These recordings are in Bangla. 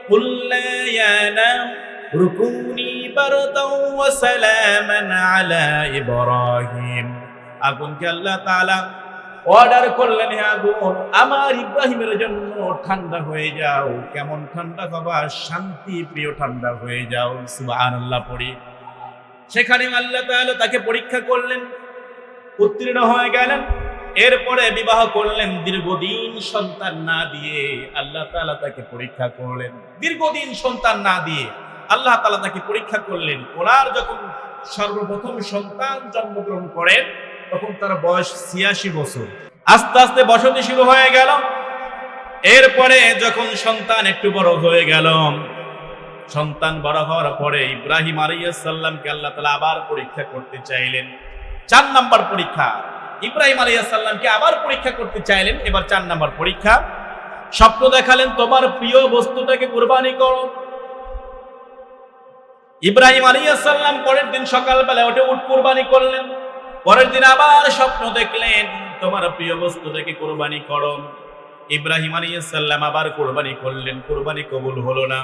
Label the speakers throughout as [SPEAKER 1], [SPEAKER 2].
[SPEAKER 1] কুল্লা ইয়া নার রুকুনি বারদাও ওয়া সালামান আলা ইব্রাহিম। আগুনকে আল্লাহ তাআলা অর্ডার করলেন, হে আগুন আমার ইব্রাহিমের জন্য ঠান্ডা হয়ে যাও। কেমন ঠান্ডা বাবা? শান্তি প্রিয় ঠান্ডা হয়ে যাও। সুবহানাল্লাহ পড়ি। সেখানে আল্লাহ তাআলা তাকে পরীক্ষা করলেন, উত্তীর্ণ হয়ে গেলেন। এরপরে বিবাহ করলেন। দীর্ঘদিন সন্তান না দিয়ে আল্লাহ তাআলা তাকে পরীক্ষা করলেন। দীর্ঘদিন সন্তান না দিয়ে আল্লাহ তাআলা তাকে পরীক্ষা করলেন। ওনার যখন সর্বপ্রথম সন্তান জন্মগ্রহণ করেন তখন তার বয়স ৮৬ বছর। আস্তে আস্তে বসতি শুরু হয়ে গেল। এরপরে যখন সন্তান একটু বড় হয়ে গেল, সন্তান বড় হওয়ার পরে ইব্রাহিম আলাইহিস সালামকে আল্লাহ তাআলা আবার পরীক্ষা করতে চাইলেন। ৪ নাম্বার পরীক্ষা। ইব্রাহিম আলাইহিস সালামকে আবার পরীক্ষা করতে চাইলেন। এবার ৪ নাম্বার পরীক্ষা। স্বপ্ন দেখালেন, তোমার প্রিয় বস্তুটাকে কুরবানি করো। ইব্রাহিম আলাইহিস সালাম পরের দিন সকালবেলা উঠে উট কুরবানি করলেন। পরের দিন আবার স্বপ্ন দেখলেন, তোমার প্রিয় বস্তুটাকে কুরবানি করো। ইব্রাহিম আলাইহিস সালাম আবার কুরবানি করলেন, কুরবানি কবুল হলো না।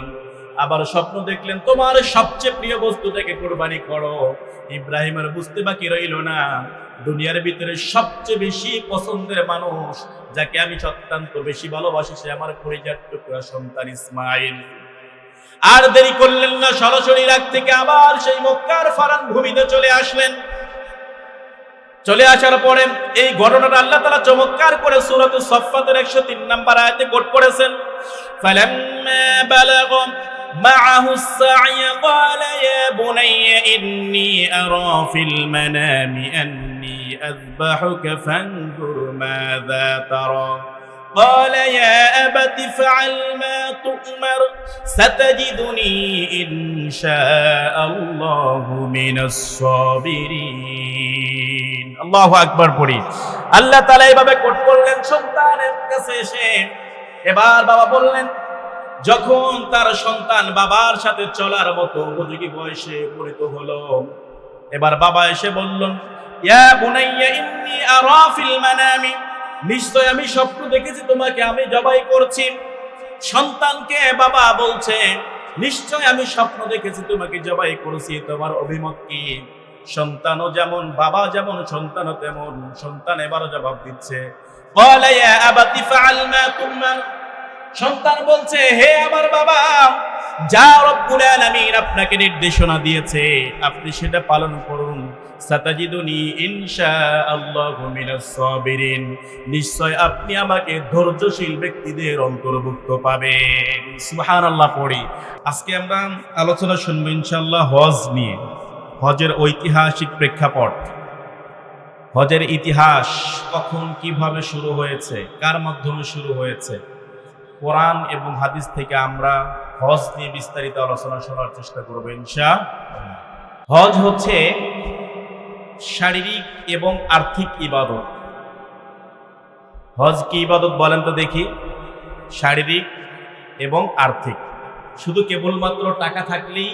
[SPEAKER 1] আবার স্বপ্ন দেখলেন, তোমার সবচেয়ে প্রিয় বস্তুটাকে কুরবানি করো। ইব্রাহিমের বুঝতে বাকি রইল না, দুনিয়ার ভিতরে সবচেয়ে বেশি পছন্দের মানুষ, যাকে আমি অত্যন্ত বেশি ভালোবাসি, সে আমার কলিজার টুকরা সন্তান ইসমাইল। আর দেরি করলেন না, সরাসরি ইরাক থেকে আবার সেই মক্কার ফারান ভূমিতে চলে আসলেন। চলে আসার পরে এই ঘটনাটা আল্লাহ তাআলা চমৎকার করে সূরাতুস সাফফাতের 103 নম্বর আয়াতে কোট করেছেন। ফালাম্মা বালাগা মাআহুস সা'য় ক্বালা ইয়া বুনাইয়া ইন্নী আরা ফিল মানামি আন্নী আযবাহুকা ফানজুর মাযা তারা। قال يا أبت افعل ما تؤمر ستجدني إن شاء الله من الصابرين। আল্লাহু আকবার পড়ি। আল্লাহ তাআলা এইভাবে কোট করলেন সন্তানের কাছে এসে। এবার বাবা বললেন, যখন তার সন্তান বাবার সাথে চলার মতো উপযোগী বয়সে পরিণত হলো, এবার বাবা এসে বললেন, ইয়া বুনাইয়া ইন্নী আরা ফিল মানামি, নিশ্চয় আমি স্বপ্ন দেখেছি তোমাকে আমি জবাই করছি। সন্তানকে বাবা বলছে, নিশ্চয় আমি স্বপ্ন দেখেছি তোমাকে জবাই করছি, তোমার অভিমত কি? সন্তানও যেমন বাবা যেমন সন্তানও তেমন। সন্তান এবারও জবাব দিচ্ছে, ক্বালা ইয়া আবাতি ফাআল মা তু'মার। সন্তান বলছে, হে আমার বাবা, যা রব্বুল আলামিন আপনাকে নির্দেশনা দিয়েছে আপনি সেটা পালন করুন। সাতাজিদুনি ইনশাআল্লাহু মিনাস সাবিরিন, নিশ্চয় আপনি আমাকে ধৈর্যশীল ব্যক্তিদের অন্তর্ভুক্ত পাবেন। সুবহানাল্লাহ পড়ি। আজকে আমরা আলোচনা শুনবো ইনশাআল্লাহ হজ নিয়ে, হজের ঐতিহাসিক প্রেক্ষাপট, হজের ইতিহাস, কখন কিভাবে শুরু হয়েছে, কার মাধ্যমে শুরু হয়েছে। কোরআন এবং হাদিস থেকে আমরা হজ নিয়ে বিস্তারিত আলোচনা শোনার চেষ্টা করব ইনশাআল্লাহ। হজ হচ্ছে শারীরিক এবং আর্থিক ইবাদত। হজ কি ইবাদত বলেন তো দেখি? শারীরিক এবং আর্থিক। শুধু কেবলমাত্র টাকা থাকলেই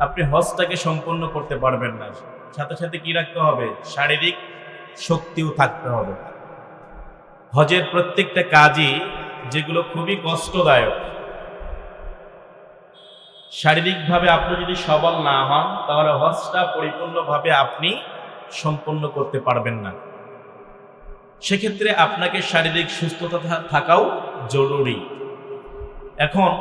[SPEAKER 1] আপনি হজটাকে সম্পন্ন করতে পারবেন না, সাথে সাথে কি রাখতে হবে? শারীরিক শক্তিও থাকতে হবে। হজের প্রত্যেকটা কাজই যেগুলো খুবই কষ্টদায়ক, শারীরিকভাবে আপনি যদি সবল না হন তাহলে হজটা পরিপূর্ণভাবে আপনি সম্পন্ন করতে পারবেন না। সেক্ষেত্রে আপনাকে শারীরিক সুস্থতা থাকাও জরুরি। এখন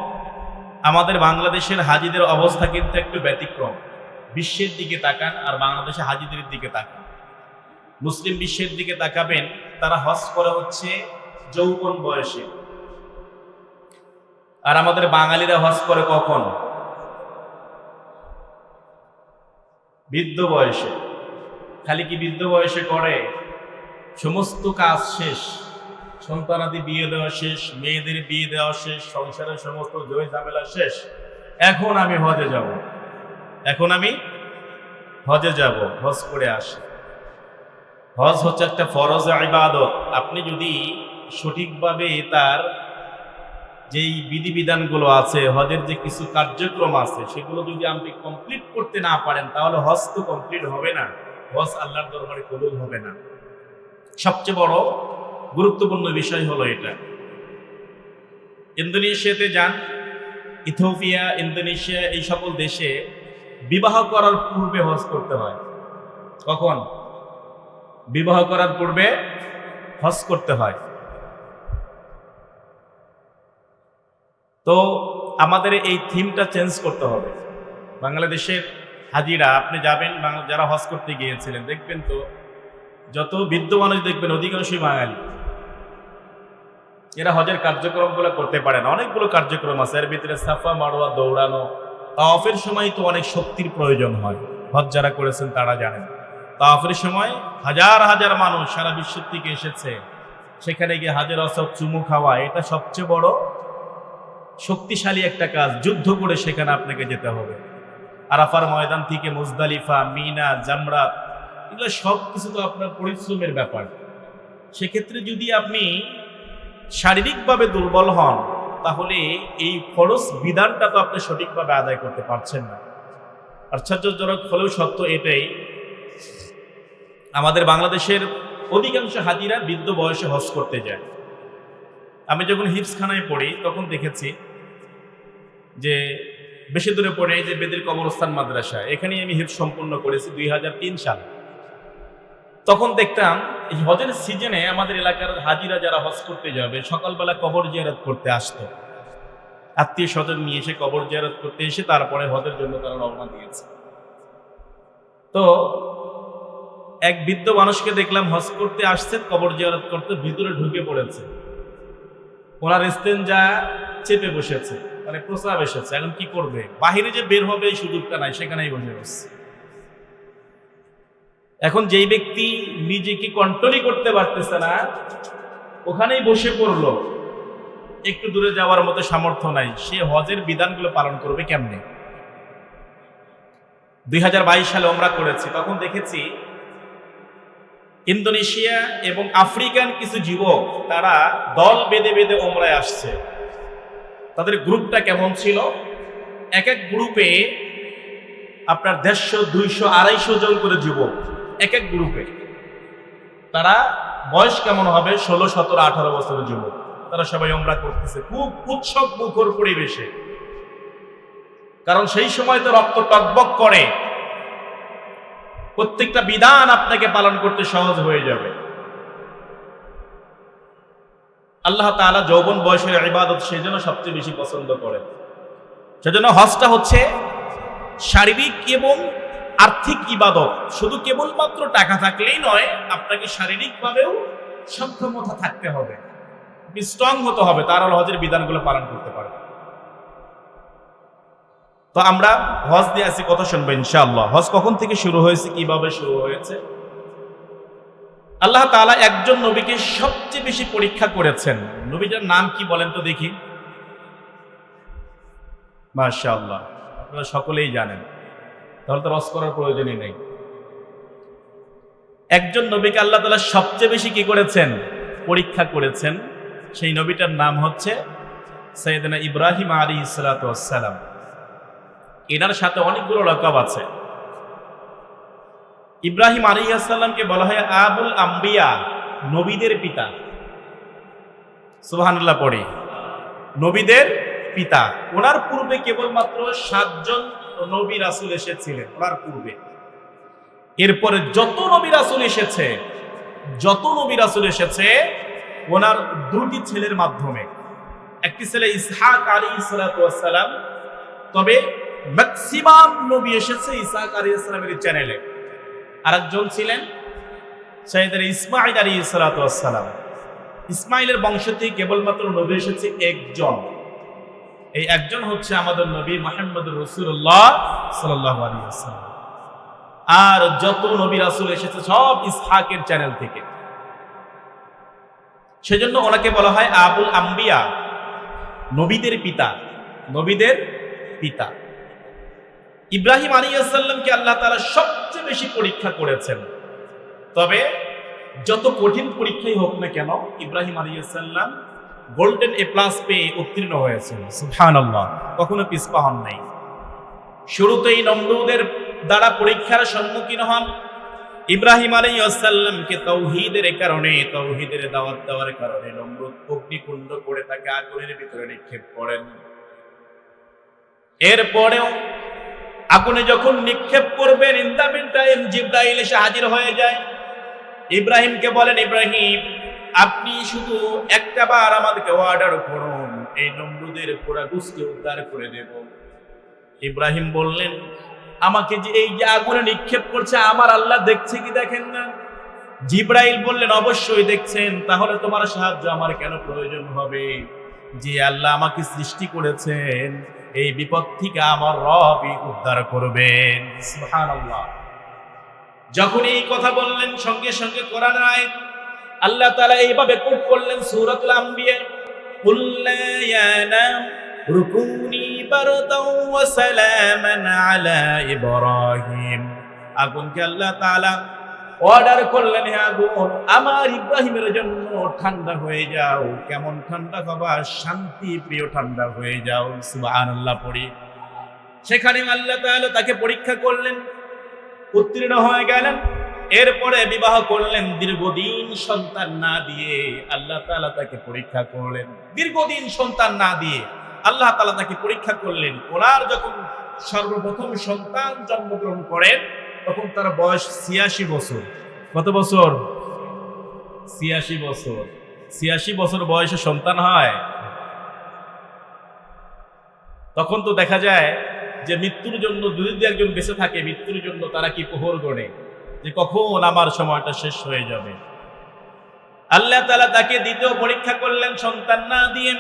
[SPEAKER 1] আমাদের বাংলাদেশের হাজিদের অবস্থা কিন্তু একটু ব্যতিক্রম। বিশ্বের দিকে তাকান আর বাংলাদেশের হাজিদের দিকে তাকান। মুসলিম বিশ্বের দিকে তাকাবেন, তারা হজ করে হচ্ছে যৌবন বয়সে, আর আমাদের বাঙালিরা হজ করে কখন? বৃদ্ধ বয়সে। খালি কি বৃদ্ধ বয়সে করে? সমস্ত কাজ শেষ, সন্তানাদি বিয়ে দেওয়া শেষ, মেয়েদের বিয়ে দেওয়া শেষ, সংসারের সমস্ত জয় ঝামেলা শেষ, এখন আমি হজে যাব, এখন আমি হজে যাব, হজ করে আসি। হজ হচ্ছে একটা ফরজ ইবাদত। আপনি যদি সঠিকভাবে তার যেই বিধিবিধানগুলো আছে, হজের যে কিছু কার্যক্রম আছে, সেগুলো যদি আপনি কমপ্লিট করতে না পারেন তাহলে হজ তো কমপ্লিট হবে না, হজ আল্লাহর দরবারে কবুল হবে না। সবচেয়ে বড় গুরুত্বপূর্ণ বিষয় হলো এটা। ইন্দোনেশিয়াতে যান, ইথিওপিয়া, ইন্দোনেশিয়া এই সকল দেশে বিবাহ করার পূর্বে হজ করতে হয়। কখন? বিবাহ করার পূর্বে হজ করতে হয়। তো আমাদের এই থিমটা চেঞ্জ করতে হবে। বাংলাদেশের হাজিরা, আপনি যাবেন যারা হজ করতে গিয়েছিলেন, দেখবেন তো যত বৃদ্ধ মানুষ দেখবেন অধিকাংশই বাঙালি। এরা হজের কার্যক্রমগুলো করতে পারে না। অনেকগুলো কার্যক্রম আছে, এর ভিতরে সাফা মারওয়া দৌড়ানো, তাওয়াফের সময় তো অনেক শক্তির প্রয়োজন হয়। হজ যারা করেছেন তারা জানেন, তাওয়াফের সময় হাজার হাজার মানুষ সারা বিশ্ব থেকে এসেছে, সেখানে গিয়ে হাজার অসব চুমু খাওয়া, এটা সবচেয়ে বড় শক্তিশালী একটা কাজ। যুদ্ধ করে সেখানে আপনাকে যেতে হবে। আরাফার ময়দান থেকে মুজদালিফা, মিনা, জামরাত, এগুলো সব কিছু তো আপনার পরিশ্রমের ব্যাপার। সেক্ষেত্রে যদি আপনি শারীরিকভাবে দুর্বল হন, তাহলে এই ফরজ বিধানটা তো আপনি সঠিকভাবে আদায় করতে পারছেন না। আশ্চর্যজনক হলেও সত্য এটাই, আমাদের বাংলাদেশের অধিকাংশ হাজিরা বৃদ্ধ বয়সে হজ করতে যায়। আমি যখন হিফজখানায় পড়ি তখন দেখেছি যে বেশি দূরে পড়ে যে বেদের কবরস্থান মাদ্রাসা, এখানেই আমি হিফজ সম্পূর্ণ করেছি 2003 সাল। তখন দেখতাম এই হজের সিজনে আমাদের এলাকার হাজিরা যারা হজ করতে যাবে সকালবেলা কবর জিয়ারত করতে আসতো। আত্মীয় স্বজন নিয়ে এসে কবর জিয়ারত করতে এসে তারপরে হজের জন্য তারা রওনা দিয়েছে। তো এক বৃদ্ধ মানুষকে দেখলাম হজ করতে আসছে, কবর জিয়ারত করতে, ভিতরে ঢুকে পড়েছে। ওনার ইস্তেঞ্জা চেপে বসেছে, মানে প্রস্রাব এসেছে। এখন কি করবে? বাহিরে যে বের হবে এই সুযোগটা নাই, সেখানেই বসে বসছে। এখন যেই ব্যক্তি নিজেকে কন্ট্রোলই করতে পারতেছে না, ওখানেই বসে পড়লো, একটু দূরে যাওয়ার মতো সামর্থ্য নাই, সে হজের বিধানগুলো পালন করবে কেমনে? 2022 সালে ওমরা করেছি, তখন দেখেছি ইন্দোনেশিয়া এবং আফ্রিকান কিছু যুবক তারা দল বেঁধে বেঁধে ওমরায় আসছে। তাদের গ্রুপটা কেমন ছিল? এক এক গ্রুপে আপনার 150, 200, 250 জন করে যুবক এক এক গ্রুপে। তারা বয়স কেমন হবে? 16, 17, 18 বছরের যুবক। তারা সবাই ওমরা করতেছে খুব উৎসব মুখর পরিবেশে, কারণ সেই সময় তো রক্ত টকবক করে, প্রত্যেকটা বিধান আপনাকে পালন করতে সহজ হয়ে যাবে। আল্লাহ তাআলা যৌবন বয়সের ইবাদত সেজন্য সবচেয়ে বেশি পছন্দ করেন। সেজন্য হজটা হচ্ছে শারীরিক এবং আর্থিক ইবাদত। শুধু কেবলমাত্র টাকা থাকলেই নয়, আপনাকে শারীরিকভাবেও সক্ষমতা থাকতে হবে, স্ট্রং হতে হবে, তার হজের বিধানগুলো পালন করতে পারবে। তো আমরা হজ দিয়ে আছি, কথা শুনবো ইনশাআল্লাহ। হজ কখন থেকে শুরু হয়েছে, কিভাবে শুরু হয়েছে? আল্লাহ তাআলা একজন নবীকে সবচেয়ে বেশি পরীক্ষা করেছেন। নবীটার নাম কি বলেন তো দেখি? মাশাআল্লাহ, আপনারা সকলেই জানেন, তাহলে তো হজ করার প্রয়োজনই নেই। একজন নবীকে আল্লাহ তাআলা সবচেয়ে বেশি কি করেছেন? পরীক্ষা করেছেন। সেই নবীটার নাম হচ্ছে সাইয়েদনা ইব্রাহিম আলাইহিস সালাতু ওয়াস সালাম। এনার সাথে অনেকগুলো লকব আছে। ইব্রাহিম আলাইহিস সালামকে বলা হয় আবুল আম্বিয়া, নবীদের পিতা। সুবহানাল্লাহ পড়ি, নবীদের পিতা। ওনার পূর্বে কেবলমাত্র 7 জন নবী রাসূল এসেছিলেন ওনার পূর্বে। এরপরে যত নবী রাসূল এসেছে ওনার 2টি ছেলের মাধ্যমে। একটি ছেলে ইসহাক আলাইহিস সালাতু ওয়াস সালাম, তবে ম্যাক্সিমাম নবী এসেছে ইসহাক আলাইহিস সালামের চ্যানেলে। আরেকজন ছিলেন সাইয়েদনা ইসমাঈল আলাইহিস সালাতু ওয়াস সালাম। ইসমাঈলের বংশ থেকে কেবলমাত্র নবী এসেছে একজন। এই একজন হচ্ছে আমাদের নবী মুহাম্মদুর রাসূলুল্লাহ সাল্লাল্লাহু আলাইহি ওয়াসাল্লাম। আর যত নবী রাসূল এসেছে সব ইসহাকের চ্যানেল থেকে। সেজন্য ওনাকে বলা হয় আবুল আম্বিয়া, নবীদের পিতা। নবীদের পিতা ইব্রাহিম আলাইহিস সালামকে আল্লাহ তাআলা সবচেয়ে বেশি পরীক্ষা করেছেন। তবে যত কঠিন পরীক্ষাই হোক না কেন, ইব্রাহিম আলাইহিস সালাম গোল্ডেন A+ পেয়ে উত্তীর্ণ হয়েছেন। সুবহানাল্লাহ, কখনো পিছপা হন নাই। শুরুতেই নমরুদের দ্বারা পরীক্ষার সম্মুখীন হন। ইব্রাহিম আলাইহিস সালামকে তাওহীদের কারণে, তাওহীদের দাওয়াত দেওয়ার কারণে নমরুদ অগ্নিকুণ্ড করে তাকে আগুনের ভিতরে নিক্ষেপ করেন। এরপরেও আগুনে যখন নিক্ষেপ করবেন, ইন দ্য মিন টাইম জিবরাইল এসে হাজির হয়ে যায়। ইব্রাহিমকে বলেন, ইব্রাহিম আপনি শুধু একটা বার আমাদেরকে অর্ডার করুন, এই নমরুদের পুরা গোষ্ঠী উদ্ধার করে দেব। ইব্রাহিম বললেন, আমাকে যে এই যে আগুনে নিক্ষেপ করছে আমার আল্লাহ দেখছে কি দেখেন না? জিবরাইল বললেন, অবশ্যই দেখছেন, তাহলে তোমার সাহায্য আমার কেন প্রয়োজন হবে? যে আল্লাহ আমাকে সৃষ্টি করেছেন এই বিপদ থেকে আমার রবই উদ্ধার করবেন। সুবহানাল্লাহ। যখন এই কথা বললেন, সঙ্গে সঙ্গে কোরআনের আয়াত আল্লাহ তাআলা এইভাবে কোট করলেন সূরাতুল আম্বিয়া, কুল্লা ইয়া নাম রুকুনি বারদাও ওয়া সালামান আলা ইব্রাহিম। আগুনকে আল্লাহ তাআলা অর্ডার করলেন, হে আগুন আমার ইব্রাহিমের জন্য ঠান্ডা হয়ে যাও। কেমন ঠান্ডা বাবা? শান্তি প্রিয় ঠান্ডা হয়ে যাও। সুবহানাল্লাহ পড়ি। সেখানে আল্লাহ তাআলা তাকে পরীক্ষা করলেন, উত্তীর্ণ হয়ে গেলেন। এরপরে বিবাহ করলেন, দীর্ঘদিন সন্তান না দিয়ে আল্লাহ তাআলা তাকে পরীক্ষা করলেন। দীর্ঘদিন সন্তান না দিয়ে আল্লাহ তাআলা তাকে পরীক্ষা করলেন। ওনার যখন সর্বপ্রথম সন্তান জন্মগ্রহণ করেন তখন তার বয়স ৮৬ বছর। কত বছর? ৮৬ বছর। ৮৬ বছর বয়সে সন্তান হয়। তখন তো দেখা যায় যে মৃত্যুর জন্য যদি একজন বেঁচে থাকে, মৃত্যুর জন্য তারা কি প্রহর গড়ে যে কখন আমার সময়টা শেষ হয়ে যাবে। আল্লাহ তাআলা তাকে দ্বিতীয় পরীক্ষা করলেন সন্তান না দিয়ে।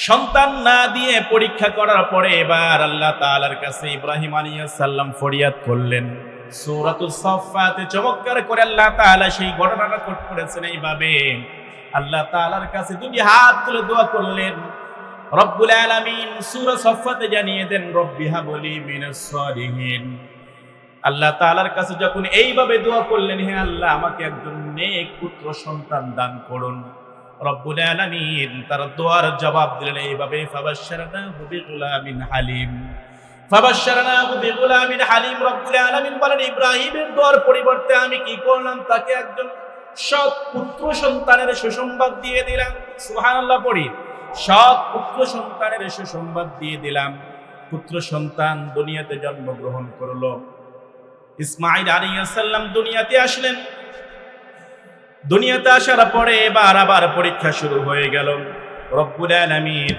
[SPEAKER 1] সন্তান না দিয়ে পরীক্ষা করার পরে এবার আল্লাহ তাআলার কাছে ইব্রাহিম আলাইহিস সালাম ফরিয়াদ করলেন। সূরাতুস সাফফাতে চমৎকার করে আল্লাহ তাআলা সেই ঘটনাটা কোট করেছেন এইভাবে। আল্লাহ তাআলার কাছে দুটি হাত তুলে দোয়া করলেন, রব্বুল আলামিন সূরা সাফফাতে জানিয়ে দেন, রব্বি হাবলি মিনাস সালিহিন। আল্লাহ তাআলার কাছে যখন এইভাবে দোয়া করলেন, হে আল্লাহ আমাকে একজন নেক পুত্র সন্তান দান করুন, রব্বুল আলামিন তার দোয়ার জবাব দিলেন এইভাবে, ফাবাশশারনাহু বিগুলামিন হালিম। ফাবাশশারনাহু বিগুলামিন হালিম। রব্বুল আলামিন বলেন, ইব্রাহিমের দোয়ার পরিবর্তে আমি কি করলাম? তাকে একজন সৎ পুত্র সন্তানের সুসংবাদ দিয়ে দিলাম। সুবহানাল্লাহ পড়ি। সৎ পুত্র সন্তানের সুসংবাদ দিয়ে দিলাম। পুত্র সন্তান দুনিয়াতে জন্মগ্রহণ করলো। ইসমাঈল আলাইহিস সালাম দুনিয়াতে আসলেন। দুনিয়াতে আসার পরে এবার আবার পরীক্ষা শুরু হয়ে গেল। রব্বুল আলামিন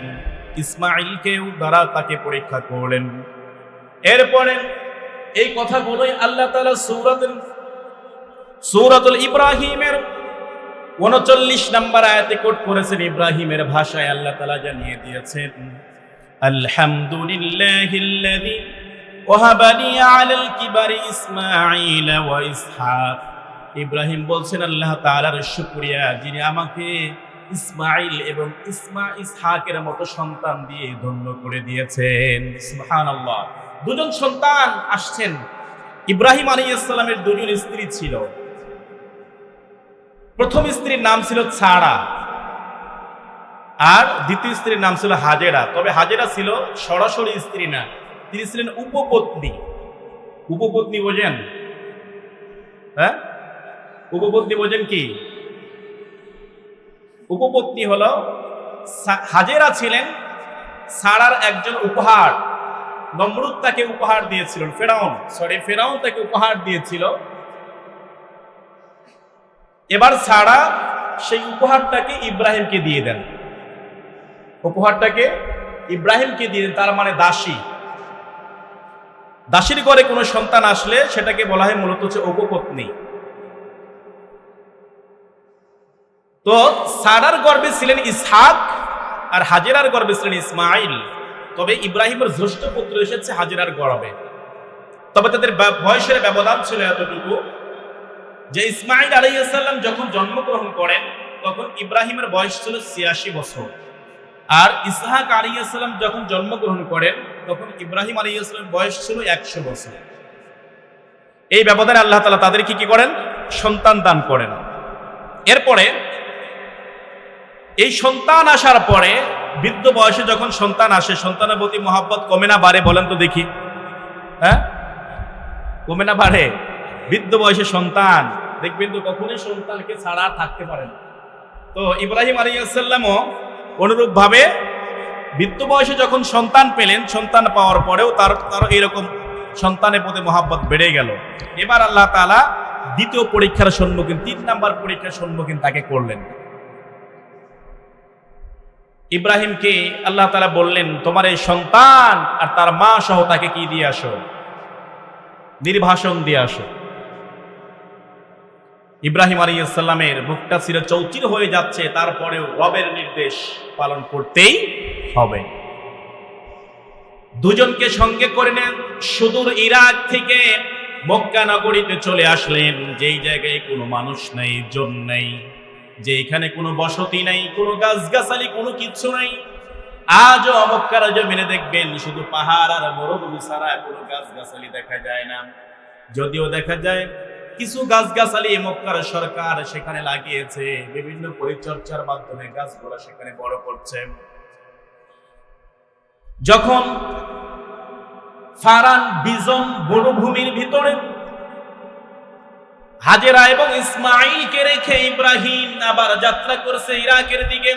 [SPEAKER 1] ইসমাঈলকেও দ্বারা তাকে পরীক্ষা করলেন। এরপরে এই কথাগুলোই আল্লাহ তাআলা সূরাতুল ইব্রাহিমের ৩৯ নম্বর আয়াতে কোট করেছেন। ইব্রাহিমের ভাষায় আল্লাহ তাআলা জানিয়ে দিয়েছেন, আলহামদুলিল্লাহিল্লাযী ওয়াহাবা লি আলাল কিবারি ইসমাঈল ওয়া ইসহাক। ইব্রাহিম বলছেন আল্লাহ তাআলার শুকরিয়া, যিনি আমাকে ইসমাঈল এবং ইসহাকের মতো সন্তান দিয়ে ধন্য করে দিয়েছেন। সুবহানাল্লাহ। দুজন সন্তান আসছেন। ইব্রাহিম আলাইহিস সালামের দুজন স্ত্রী ছিল। প্রথম স্ত্রীর নাম ছিল সারা, আর দ্বিতীয় স্ত্রীর নাম ছিল হাজেরা। তবে হাজেরা ছিল সরাসরি স্ত্রী না, তিনি ছিলেন উপপত্নী। উপপত্নী বোঝেন? হ্যাঁ, উপপত্নী বোঝেন কি? উপপত্নী হলো, হাজেরা ছিলেন সারার একজন উপহার। নমরুদ তাকে উপহার দিয়েছিল, ফেরাউন তাকে উপহার দিয়েছিল। এবার সারা সেই উপহারটাকে ইব্রাহিমকে দিয়ে দেন। উপহারটাকে ইব্রাহিমকে দিয়ে দেন, তার মানে দাসী। দাসীর ঘরে কোনো সন্তান আসলে সেটাকে বলা হয় মূলত হচ্ছে উপপত্নী। তো সারার গর্ভে ছিলেন ইসহাক আর হাজেরার গর্ভে ছিলেন ইসমাঈল। তবে ইব্রাহিমের জ্যেষ্ঠ পুত্র এসেছে হাজেরার গর্ভে। তবে তাদের বয়সের ব্যবধান ছিল এতটুকু যে ইসমাঈল আলাইহিস সালাম যখন জন্মগ্রহণ করেন তখন ইব্রাহিমের বয়স ছিল ৮৬ বছর, আর ইসহাক আলাইহিস সালাম যখন জন্মগ্রহণ করেন তখন ইব্রাহিম আলাইহিস সালামের বয়স ছিল ১০০ বছর। এই ব্যবধানে আল্লাহ তাআলা তাদেরকে কি করেন? সন্তান দান করেন। এরপরে এই সন্তান আসার পরে বৃদ্ধ বয়সে যখন সন্তান আসে, সন্তানের প্রতি মহব্বত কমে না বাড়ে? বলেন তো দেখি। হ্যাঁ, কমে না বাড়ে? বৃদ্ধ বয়সে সন্তান দেখবেন তো কখনোই সন্তানকে ছাড়া থাকতে পারে না। তো ইব্রাহিম আলাইহিস সালামও অনুরূপভাবে বৃদ্ধ বয়সে যখন সন্তান পেলেন, সন্তান পাওয়ার পরেও তার এরকম সন্তানের প্রতি মহাব্বত বেড়ে গেল। এবার আল্লাহ তাআলা দ্বিতীয় পরীক্ষার সম্মুখীন, 3 নাম্বার পরীক্ষার সম্মুখীন তাকে করলেন। ইব্রাহিমকে আল্লাহ তাআলা বললেন, তোমার এই সন্তান আর তার মা সহ তাকে কি দিয়ে আসো? নির্বাসন দিয়ে আসো। ইব্রাহিম আলাইহিস সালামের বুকটা চির চৌচির হয়ে যাচ্ছে, তারপরেও রবের নির্দেশ পালন করতেই হবে। দুজনকে সঙ্গে করে নেন, সুদূর ইরাক থেকে মক্কা নগরীতে চলে আসলেন, যেই জায়গায় কোনো মানুষ নাই, জন নাই, যে এখানে কোনো বসতি নাই, কোনো গাছগাছালি, কোনো কিচ্ছু নাই। আজও মক্কার জমিনে দেখবেন শুধু পাহাড় আর মরুভূমি ছাড়া কোনো গাছগাছালি দেখা যায় না। যদিও দেখা যায় কিছু গাছগাছালি মক্কার সরকার সেখানে লাগিয়েছে, বিভিন্ন পরিচর্যার মাধ্যমে গাছগুলো সেখানে বড় করছে। যখন ফারান বিজন বনভূমির ভিতরে হাজেরা এবং ইসমাঈলকে রেখে ইব্রাহিম আবার যাত্রা করছে ইরাকের দিকে।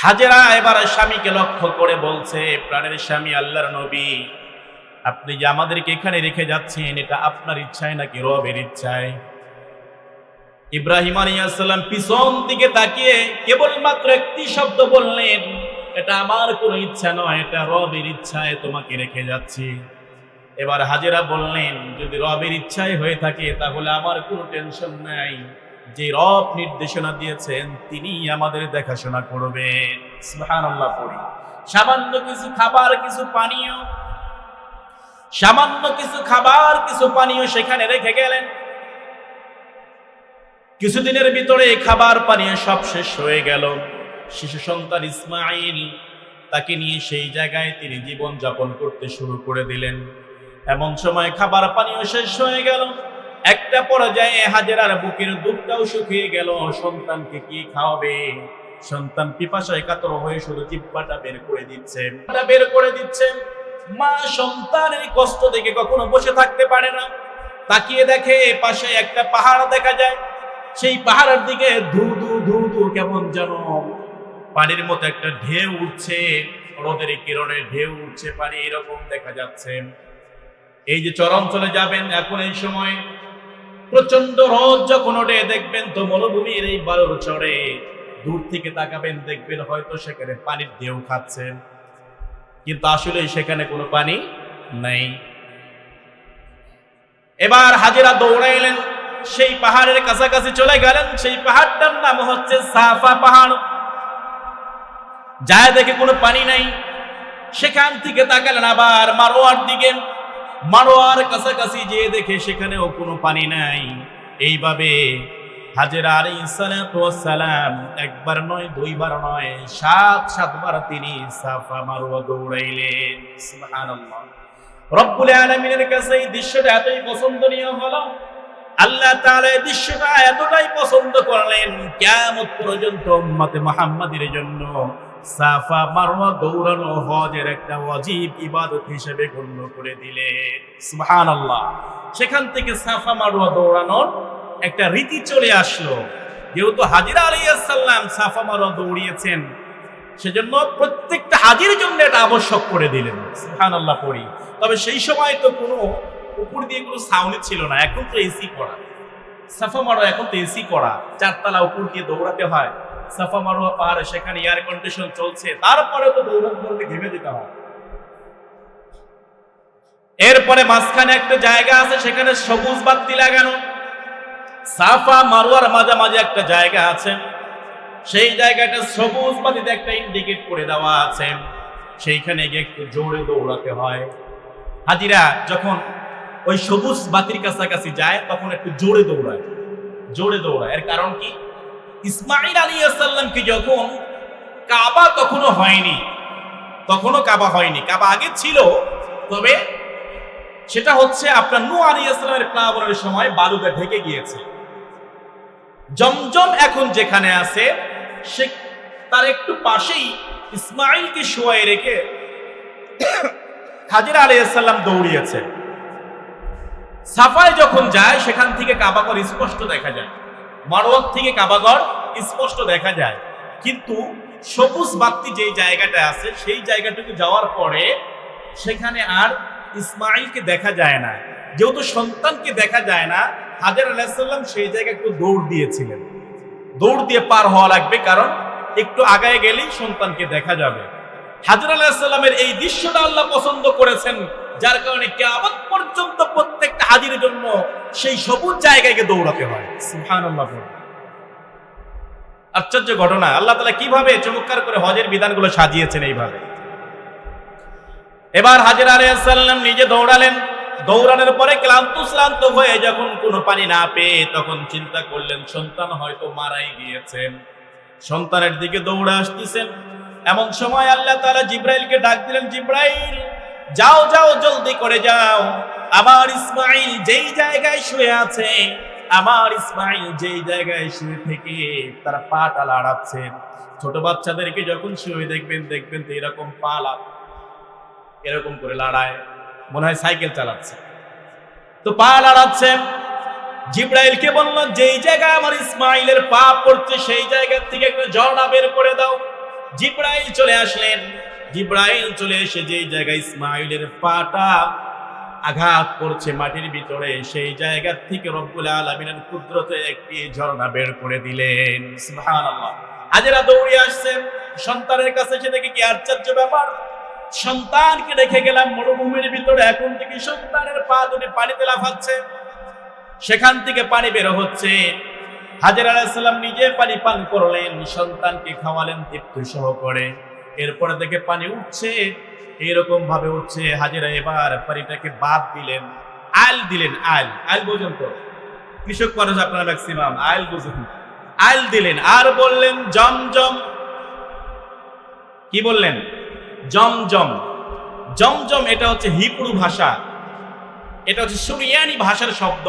[SPEAKER 1] হাজেরা এবার স্বামীকে লক্ষ্য করে বলছে, প্রাণের স্বামী আল্লাহর নবী, আপনি যে আমাদেরকে এখানে রেখে যাচ্ছেন, এটা আপনার ইচ্ছায় নাকি রবের ইচ্ছায়? ইব্রাহিম আলাইহিস সালাম পিছন দিকে তাকিয়ে কেবলমাত্র একটি শব্দ বললেন, এটা আমার কোনো ইচ্ছা নয়, এটা রবের ইচ্ছায় তোমাকে রেখে যাচ্ছি। এবার হাজেরা বললেন, যদি রবের ইচ্ছায় হয়ে থাকে তাহলে আমার কোনো টেনশন নাই, যে রব নির্দেশনা দিয়েছেন তিনি আমাদের দেখাশোনা করবেন। সুবহানাল্লাহ পড়ি। সামান্য কিছু খাবার, কিছু পানীয়, সামান্য কিছু খাবার, কিছু পানীয় সেখানে রেখে গেলেন। কিছুদিনের ভিতরে খাবার পানীয় সব শেষ হয়ে গেল। শিশু সন্তান ইসমাঈল, তাকে নিয়ে সেই জায়গায় তিনি জীবন যাপন করতে শুরু করে দিলেন। এমন সময় খাবার পানীয় শেষ হয়ে গেল, একটা পর্যায়ে হাজেরার বুকের দুধটাও শুকিয়ে গেল। সন্তানকে কি খাওয়াবে? সন্তান পিপাসায় কাতর হয়ে শুধু জিহ্বাটা বের করে দিচ্ছে। মা সন্তানের কষ্ট দেখে কখনো বসে থাকতে পারে না। তাকিয়ে দেখে পাশে একটা পাহাড় দেখা যায়। সেই পাহাড়ের দিকে ধু ধু ধু ধু কেমন যেন পানির মতো একটা ঢেউ উঠছে, রোদের কিরণে ঢেউ উঠছে পানি, এরকম দেখা যাচ্ছে। এই যে চরম চলে যাবেন, এখন এই সময় প্রচন্ড রোদ যখন ওঠে, দেখবেন তো মরুভূমির এই বালুর চরে দূর থেকে তাকাবেন, দেখবেন হয়তো সেখানে পানির ঢেউ খাচ্ছে, কিন্তু আসলে সেখানে কোনো পানি নাই। এবার হাজেরা দৌড়াইলেন, সেই পাহাড়ের কাছাকাছি চলে গেলেন। সেই পাহাড়টার নাম হচ্ছে সাফা পাহাড়। যায় দেখে কোনো পানি নাই। সেখান থেকে তাকালেন আবার মারোয়ার দিকে, মারোয়ার কাছাকাছি যেয়ে দেখে সেখানেও কোনো পানি নাই। এইভাবে হাজেরা আলাইহিস সালাতু ওয়াস সালাম একবার নয়, দুইবার নয়, 7 বার তিনি সাফা মারওয়া দৌড়াইলেন। সুবহানাল্লাহ। রব্বুল আলামিনের কাছে এই দৃশ্যটা এতই পছন্দনীয় হলো, আল্লাহ তাআলা এই দৃশ্যটা এতটাই পছন্দ করলেন, কিয়ামত পর্যন্ত উম্মতে মুহাম্মাদের জন্য সাফা মারওয়া দৌড়ানো হজের একটা ওয়াজিব ইবাদত হিসেবে গণ্য করে দিলেন। সুবহানাল্লাহ। সেখান থেকে সাফা মারওয়া দৌড়ানোর একটা রীতি চলে আসলো। যেহেতু হাজেরা আলাইহিস সালাম সাফা মারওয়া দৌড়িয়েছেন, সেজন্য প্রত্যেকটা হাজির জন্য এটা আবশ্যক করে দিলেন। সুবহানাল্লাহ পড়ি। তবে সেই সময় তো কোনো উপর দিয়ে কোনো ছাউনি ছিল না, এখন তো এসি করা। সাফা মারওয়া এখন তো এসি করা, 4 তলা উপর দিয়ে দৌড়াতে হয়। সাফা মারওয়া পাহাড়ে সেখানে এয়ার কন্ডিশন চলছে, তারপরে তো দৌড়াতে ঘেমে যেতে হয়। এরপরে মাঝখানে একটা জায়গা আছে, সেখানে সবুজ বাতি লাগানো। সাফা মারওয়ার মাঝামাঝি একটা জায়গা আছে, সেই জায়গাটা সবুজ বাতিতে একটা ইন্ডিকেট করে দেওয়া আছে, সেইখানে গিয়ে একটু জোরে দৌড়াতে হয়। হাজিরা যখন ওই সবুজ বাতির কাছাকাছি যায় তখন একটু জোরে দৌড়ায়। এর কারণ কি? ইসমাঈল আলাইহিস সালামকে যখন কাবা তখনো কাবা হয়নি, কাবা আগে ছিল, তবে সেটা হচ্ছে আপনার নূহ আলাইহিস সালামের প্লাবনের সময় বালুতে ঢেকে গিয়েছে। জমজম এখন যেখানে আছে সে তার একটু পাশেই ইসমাঈলকে শোয়ায় রেখে হাজেরা আলাইহিস সালাম দৌড়িয়েছে। সাফায় যখন যায় সেখান থেকে কাবাঘর স্পষ্ট দেখা যায়, মারওয়া থেকে কাবাঘর স্পষ্ট দেখা যায়, কিন্তু সবুজ বাতি যেই জায়গাটা আছে সেই জায়গাটুকু যাওয়ার পরে সেখানে আর ইসমাইলকে দেখা যায় না। যেহেতু সন্তানকে দেখা যায় না, হাজর আলাইহিস সালাম সেই জায়গায় একটু দৌড় দিয়েছিলেন। দৌড় দিয়ে পার হওয়া লাগবে, কারণ একটু আগায় গেলেই সন্তানকে দেখা যাবে। হাজর আলাইহিস সালামের এই দৃশ্যটা আল্লাহ পছন্দ করেছেন, যার কারণে কিয়ামত পর্যন্ত প্রত্যেকটা হাজির জন্য সেই সবুজ জায়গায় দৌড়াতে হয়। সুবহানাল্লাহ। আশ্চর্য ঘটনা, আল্লাহ তাআলা কিভাবে চমৎকার করে হজের বিধানগুলো সাজিয়েছেন এইভাবে। এবার হাজর আলাইহিস সালাম নিজে দৌড়ালেন। দৌড়ানোর পরে ক্লান্ত হয়ে যখন কোনো পানি না পেয়ে তখন চিন্তা করলেন সন্তান হয়তো মারাই গিয়েছেন। সন্তানের দিকে দৌড়ে আসতেছেন, এমন সময় আল্লাহ তাআলা জিবরাইলকে ডাক দিলেন, জিবরাইল যাও যাও, জলদি করে যাও, আমার ইসমাইল যেই জায়গায় শুয়ে আছে, আমার ইসমাইল যেই জায়গায় শুয়ে থেকে তার পাটা লাড়াচ্ছে। ছোট বাচ্চাদেরকে যখন শুয়ে দেখবেন তো এরকম পা এরকম করে লাড়ায়, মনে হয় সাইকেল চালাচ্ছে, তো পা লাড়াচ্ছে। জিবরাইলকে বলল, যেই জায়গায় আমার ইসমাইলের পা পড়ছে সেই জায়গা থেকে একটা ঝর্ণা বের করে দাও। জিবরাইল চলে আসলেন। জিবরাইল চলে এসে যেই জায়গায় ইসমাইলের পাটা আঘাত করছে মাটির ভিতরে, সেই জায়গা থেকে রব্বুল আলামিনের কুদরতে একটি ঝর্ণা বের করে দিলেন। সুবহানাল্লাহ। হাজেরা দৌড়ে আসছেন সন্তানের কাছে, সে দেখে কি আশ্চর্য ব্যাপার, সন্তানকে রেখে গেলাম মরুভূমির ভিতরে, এখন থেকে সন্তানের পা দুটি পানিতে লাফাচ্ছে, সেখান থেকে পানি বের হচ্ছে। হাজর আলাইহিস সালাম নিজে পানি পান করলেন, সন্তানকে খাওয়ালেন তৃপ্তি সহকারে। এরপরে দেখে পানি উঠছে, এরকম ভাবে উঠছে। হাজেরা এবার পানিটাকে বাদ দিলেন, আইল দিলেন। আইল বোঝেন তো, কৃষক মানুষ আপনারা ম্যাক্সিমাম আইল বোঝেন। আইল দিলেন আর বললেন জমজম। কি বললেন? জমজম। জমজম এটা হচ্ছে হিব্রু ভাষা, এটা হচ্ছে সুরিয়ানি ভাষার শব্দ।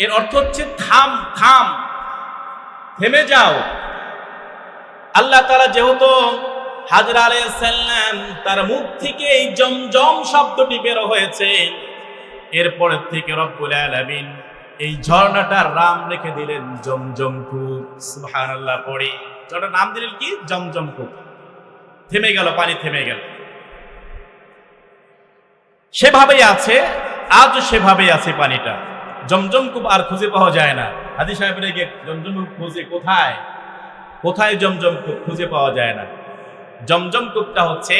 [SPEAKER 1] এর অর্থ হচ্ছে থাম, থাম, থেমে যাও। আল্লাহ তাআলা যেহেতু হাজর আলাইহিস সালাম তার মুখ থেকে এই জমজম শব্দটি বের হয়েছে, এরপর থেকে রব্বুল আলামিন এই ঝর্ণাটার নাম রেখে দিলেন জমজম কূপ। সুবহানাল্লাহ। পড়ি ঝর্ণার নাম দিলেন কি? জমজম কূপ। থেমে গেল, পানি থেমে গেল। সেভাবেই আছে, আজও সেভাবেই আছে পানিটা। জমজম কূপ আর খুঁজে পাওয়া যায় না। হাজী সাহেবের গিয়ে জমজম কূপ খুঁজে, কোথায় কোথায় জমজম কূপ খুঁজে পাওয়া যায় না। জমজম কূপটা হচ্ছে